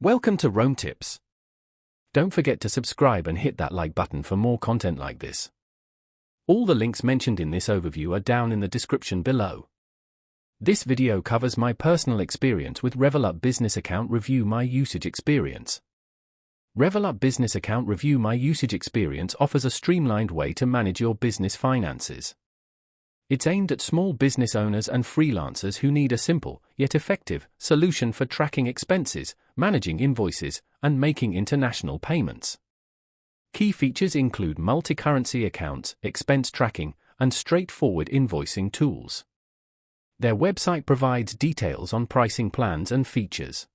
Welcome to Rome Tips. Don't forget to subscribe and hit that like button for more content like this. All the links mentioned in this overview are down in the description below. This video covers my personal experience with Revolut Business Account Review My Usage Experience. Revolut Business Account Review My Usage Experience offers a streamlined way to manage your business finances. It's aimed at small business owners and freelancers who need a simple, yet effective, solution for tracking expenses, managing invoices, and making international payments. Key features include multi-currency accounts, expense tracking, and straightforward invoicing tools. Their website provides details on pricing plans and features.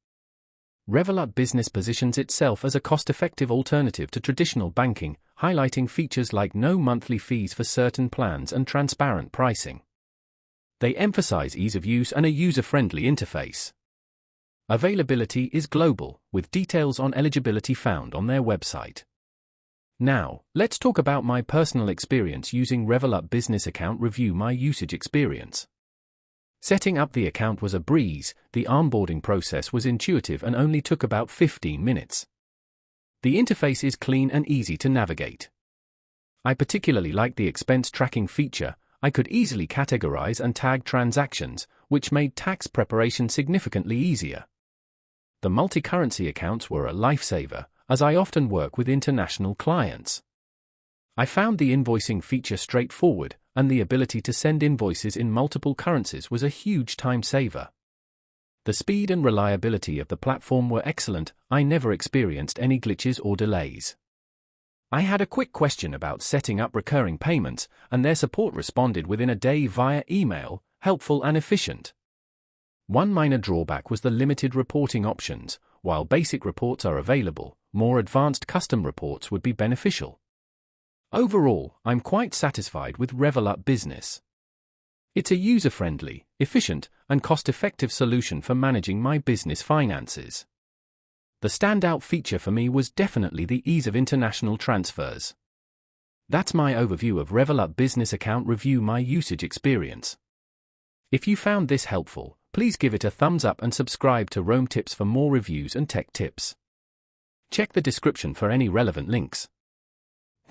Revolut Business positions itself as a cost-effective alternative to traditional banking, highlighting features like no monthly fees for certain plans and transparent pricing. They emphasize ease of use and a user-friendly interface. Availability is global, with details on eligibility found on their website. Now, let's talk about my personal experience using Revolut Business Account Review My Usage Experience. Setting up the account was a breeze. The onboarding process was intuitive and only took about 15 minutes. The interface is clean and easy to navigate. I particularly like the expense tracking feature. I could easily categorize and tag transactions, which made tax preparation significantly easier. The multi-currency accounts were a lifesaver, as I often work with international clients. I found the invoicing feature straightforward, and the ability to send invoices in multiple currencies was a huge time saver. The speed and reliability of the platform were excellent. I never experienced any glitches or delays. I had a quick question about setting up recurring payments, and their support responded within a day via email, helpful and efficient. One minor drawback was the limited reporting options. While basic reports are available, more advanced custom reports would be beneficial. Overall, I'm quite satisfied with Revolut Business. It's a user-friendly, efficient, and cost-effective solution for managing my business finances. The standout feature for me was definitely the ease of international transfers. That's my overview of Revolut Business Account Review My Usage Experience. If you found this helpful, please give it a thumbs up and subscribe to Rome Tips for more reviews and tech tips. Check the description for any relevant links.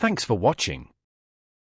Thanks for watching.